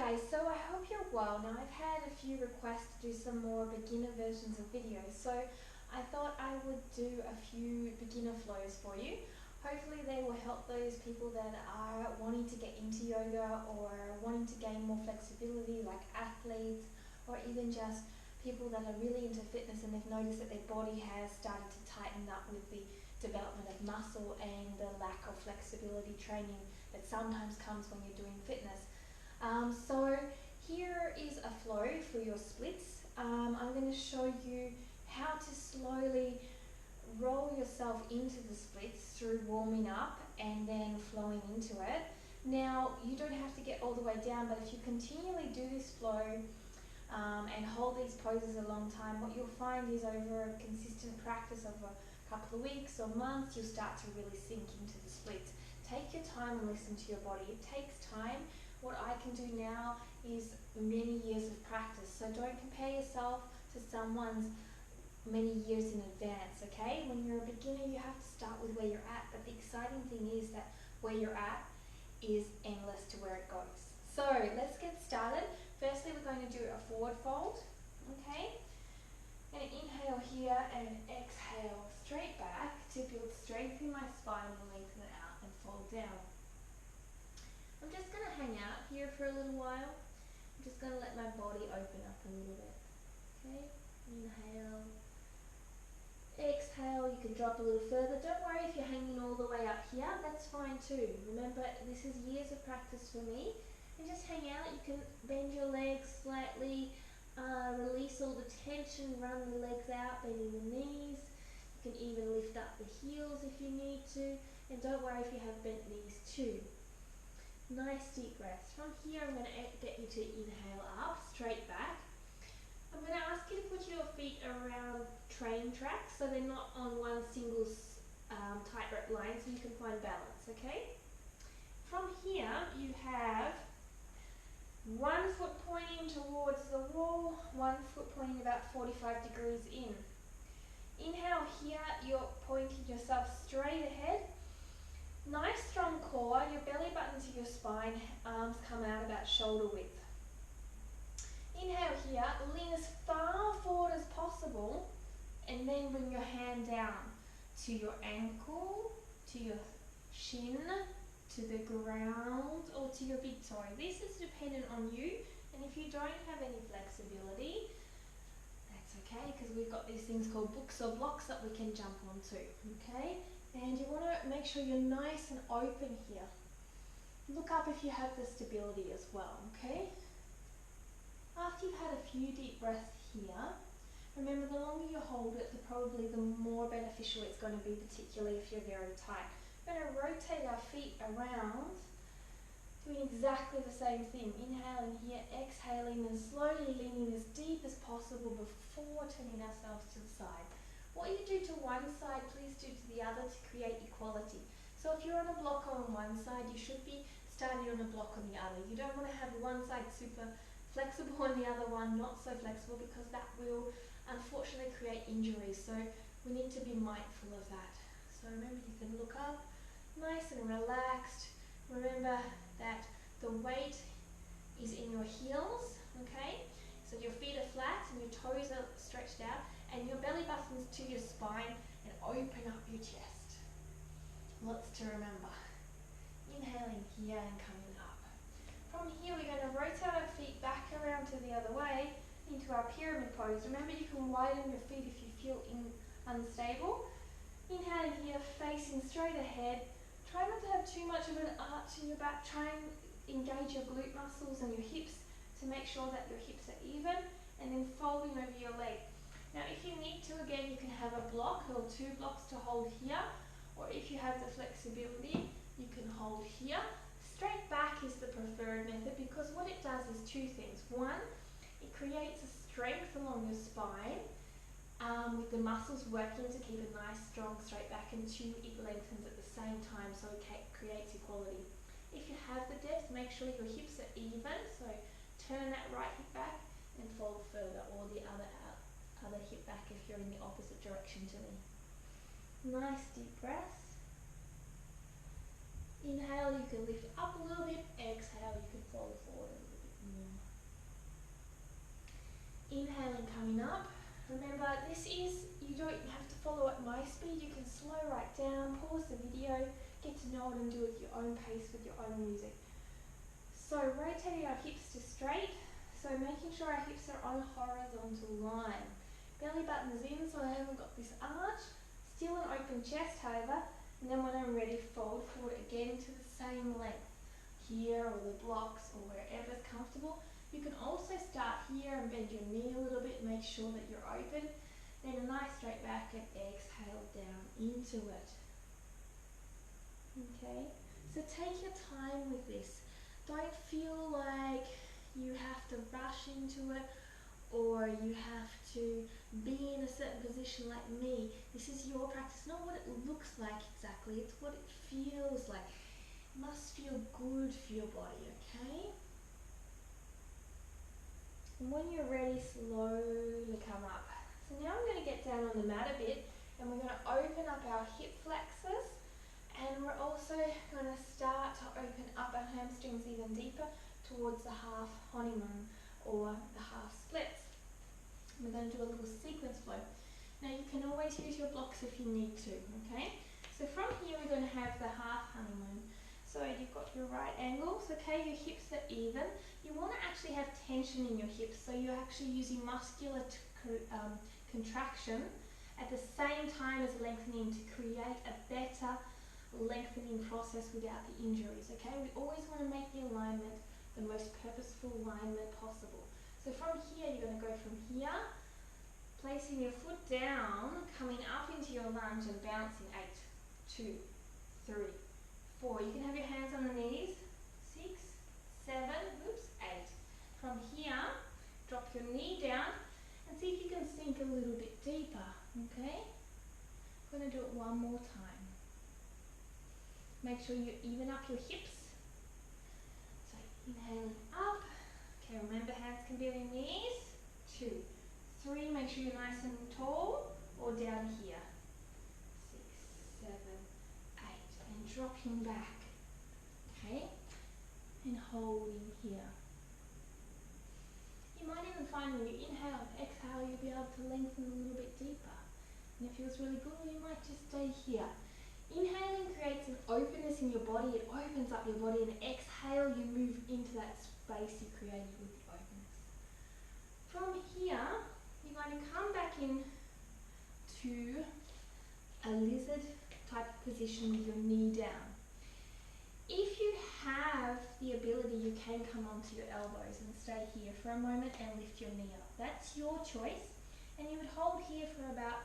guys, so I hope you're well. Now I've had a few requests to do some more beginner versions of videos, so I thought I would do a few beginner flows for you. Hopefully they will help those people that are wanting to get into yoga or wanting to gain more flexibility, like athletes, or even just people that are really into fitness and they've noticed that their body has started to tighten up with the development of muscle and the lack of flexibility training that sometimes comes when you're doing fitness. So here is a flow for your splits. I'm going to show you how to slowly roll yourself into the splits through warming up and then flowing into it. Now, you don't have to get all the way down, but if you continually do this flow and hold these poses a long time, what you'll find is over a consistent practice of a couple of weeks or months, you'll start to really sink into the splits. Take your time and listen to your body. It takes time. What I can do now is many years of practice, so don't compare yourself to someone's many years in advance, okay? When you're a beginner, you have to start with where you're at, but the exciting thing is that where you're at is endless to where it goes. So let's get started. Firstly, we're going to do a forward fold, okay? And inhale here and exhale straight back to build strength in my spine and lengthen it out and fold down. I'm just going to hang out here for a little while. I'm just going to let my body open up a little bit, okay? Inhale. Exhale, you can drop a little further. Don't worry if you're hanging all the way up here, that's fine too. Remember, this is years of practice for me. And just hang out. You can bend your legs slightly, release all the tension, run the legs out, bending the knees. You can even lift up the heels if you need to. And don't worry if you have bent knees too. Nice deep breaths. From here, I'm going to get you to inhale up, straight back. I'm going to ask you to put your feet around train tracks so they're not on one single tightrope line so you can find balance, okay? From here, you have one foot pointing towards the wall, one foot pointing about 45 degrees in. Inhale here, you're pointing yourself straight ahead. Nice strong core, your belly button to your spine, arms come out about shoulder width. Inhale here, lean as far forward as possible and then bring your hand down to your ankle, to your shin, to the ground or to your big toe. This is dependent on you, and if you don't have any flexibility, that's okay because we've got these things called books or blocks that we can jump onto, okay? And you want to make sure you're nice and open here. Look up if you have the stability as well, okay? After you've had a few deep breaths here, remember the longer you hold it, probably the more beneficial it's going to be, particularly if you're very tight. We're going to rotate our feet around, doing exactly the same thing. Inhaling here, exhaling and slowly leaning as deep as possible before turning ourselves to the side. What you do to one side, please do to the other to create equality. So if you're on a block on one side, you should be starting on a block on the other. You don't want to have one side super flexible and the other one not so flexible because that will unfortunately create injuries. So we need to be mindful of that. So remember, you can look up, nice and relaxed. Remember that the weight is in your heels, okay? So your feet are flat and your toes are stretched out and your belly button's to your spine and open up your chest. Lots to remember. Inhaling here and coming up. From here, we're going to rotate our feet back around to the other way into our pyramid pose. Remember, you can widen your feet if you feel unstable. Inhaling here, facing straight ahead. Try not to have too much of an arch in your back. Try and engage your glute muscles and your hips to make sure that your hips are even, and then folding over your leg. Now, if you need to, again, you can have a block or two blocks to hold here, or if you have the flexibility, you can hold here. Straight back is the preferred method because what it does is two things. One, it creates a strength along your spine with the muscles working to keep a nice, strong, straight back, and two, it lengthens at the same time, so it creates equality. If you have the depth, make sure your hips are even, so turn that right hip back and fold further, or the other hip back if you're in the opposite direction to me. Nice deep breaths. Inhale, you can lift up a little bit. Exhale, you can fold forward a little bit more. Inhaling, coming up. Remember, you don't have to follow at my speed. You can slow right down, pause the video, get to know it and do it at your own pace with your own music. So rotating our hips to straight. So making sure our hips are on a horizontal line. Belly button's in, so I haven't got this arch. Still an open chest, however. And then when I'm ready, fold forward again to the same length. Here or the blocks or wherever's comfortable. You can also start here and bend your knee a little bit, make sure that you're open. Then a nice straight back and exhale down into it. Okay, so take your time with this. Don't feel like you have to rush into it or you have to be in a certain position like me. This is your practice, not what it looks like exactly, it's what it feels like. It must feel good for your body, okay? And when you're ready, slowly come up. So now I'm going to get down on the mat a bit and we're going to open up our hip flexors. And we're also going to start to open up our hamstrings even deeper towards the half honeymoon or the half splits. We're going to do a little sequence flow. Now you can always use your blocks if you need to, okay? So from here we're going to have the half honeymoon. So you've got your right angles, okay, your hips are even. You want to actually have tension in your hips, so you're actually using muscular contraction at the same time as lengthening to create a better lengthening process without the injuries, okay? We always want to make the alignment the most purposeful alignment possible. So from here, you're going to go from here, placing your foot down, coming up into your lunge and bouncing. 8, 2, 3, 4. You can have your hands on the knees. 6, 7, 8. From here, drop your knee down and see if you can sink a little bit deeper, okay? I'm going to do it one more time. Make sure you even up your hips. So inhaling up. Okay, remember hands can be on your knees. 2, 3, make sure you're nice and tall or down here. 6, 7, 8, and dropping back. Okay, and holding here. You might even find when you inhale and exhale, you'll be able to lengthen a little bit deeper. And it feels really good, you might just stay here. Inhaling creates an openness in your body, it opens up your body, and exhale, you move into that space you created with the openness. From here, you're going to come back in to a lizard type of position with your knee down. If you have the ability, you can come onto your elbows and stay here for a moment and lift your knee up. That's your choice. And you would hold here for about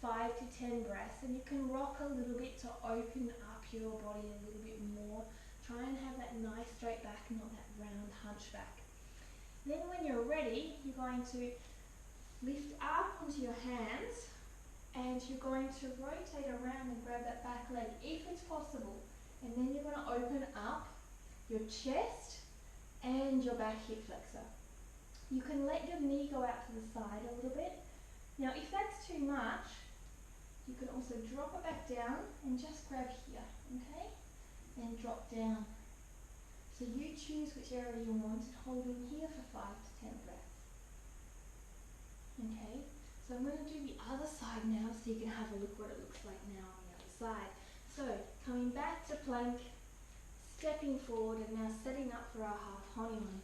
5 to 10 breaths, and you can rock a little bit to open up your body a little bit more. Try and have that nice straight back, not that round hunchback. Then when you're ready, you're going to lift up onto your hands and you're going to rotate around and grab that back leg if it's possible. And then you're going to open up your chest and your back hip flexor. You can let your knee go out to the side a little bit. Now if that's too much, you can also drop it back down and just grab here, okay? And drop down. So you choose which area you want and hold in here for 5 to 10 breaths. Okay, so I'm going to do the other side now so you can have a look what it looks like now on the other side. So coming back to plank, stepping forward and now setting up for our half honeymoon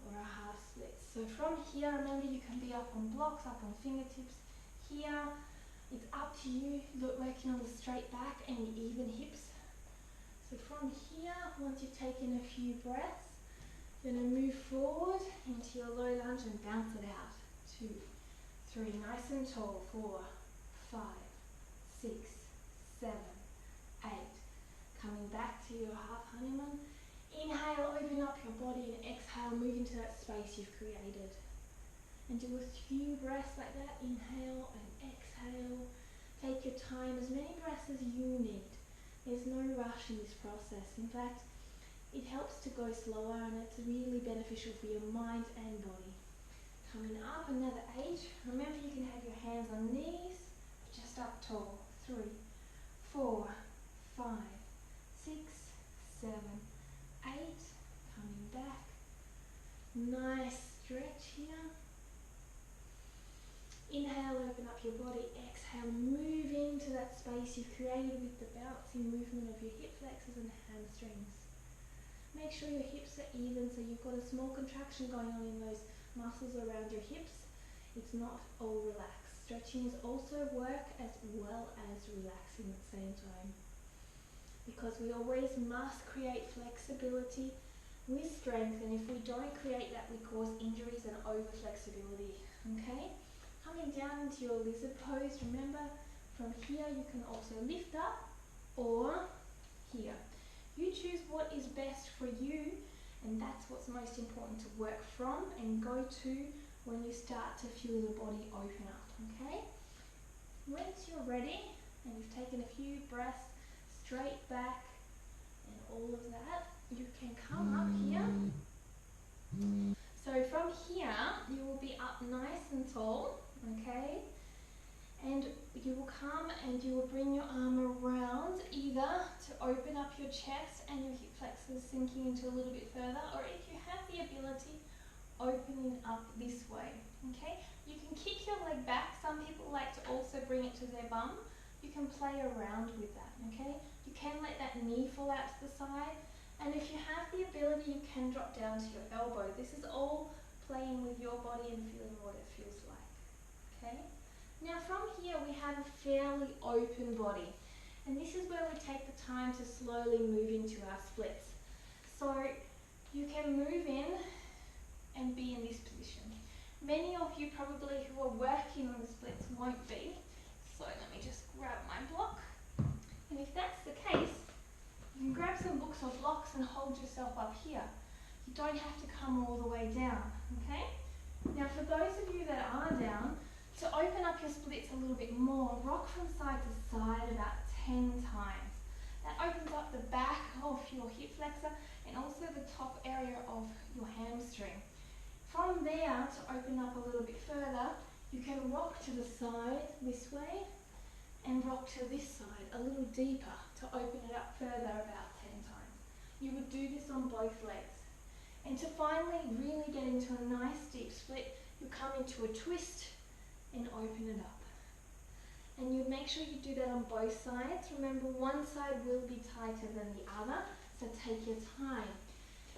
or our half splits. So from here, remember you can be up on blocks, up on fingertips. Here, it's up to you, working on the straight back and the even hips. So from here, once you've taken a few breaths, you're going to move forward into your low lunge and bounce it out. 2, 3, nice and tall. 4, 5, 6, 7, 8. Coming back to your half honeymoon. Inhale, open up your body, and exhale, move into that space you've created. And do a few breaths like that. Inhale and exhale. Take your time, as many breaths as you need. There's no rush in this process. In fact, it helps to go slower and it's really beneficial for your mind and body. Coming up, another 8. Remember you can have your hands on knees, just up tall. exhale, move into that space you've created with the bouncing movement of your hip flexors and hamstrings. Make sure your hips are even, so you've got a small contraction going on in those muscles around your hips. It's not all relaxed. Stretching is also work as well as relaxing at the same time, because we always must create flexibility with strength, and if we don't create that, we cause injuries and over flexibility. Okay, coming down into your lizard pose. Remember, from here you can also lift up or here. You choose what is best for you, and that's what's most important to work from and go to when you start to feel the body open up. Okay, once you're ready and you've taken a few breaths straight back and all of that, you can come up here. So from here you will be up nice and tall, okay, and you will come and you will bring your arm around, either to open up your chest and your hip flexors sinking into a little bit further, or if you have the ability, opening up this way. Okay, you can kick your leg back. Some people like to also bring it to their bum. You can play around with that. Okay, you can let that knee fall out to the side, and if you have the ability, you can drop down to your elbow. This is all playing with your body and feeling what it feels like. Okay, now from here we have a fairly open body, and this is where we take the time to slowly move into our splits. So you can move in and be in this position. Many of you probably who are working on the splits won't be, so let me just grab my block, and if that's the case, you can grab some books or blocks and hold yourself up here. You don't have to come all the way down. Okay, now for those of you that are down, to open up your splits a little bit more, rock from side to side about 10 times. That opens up the back of your hip flexor and also the top area of your hamstring. From there, to open up a little bit further, you can rock to the side this way and rock to this side a little deeper to open it up further about 10 times. You would do this on both legs. And to finally really get into a nice deep split, you come into a twist and open it up. And you make sure you do that on both sides. Remember, one side will be tighter than the other, so take your time.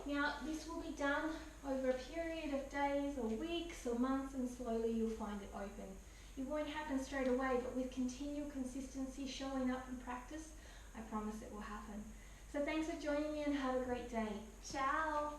Now, this will be done over a period of days or weeks or months, and slowly you'll find it open. It won't happen straight away, but with continual consistency showing up in practice, I promise it will happen. So thanks for joining me and have a great day. Ciao!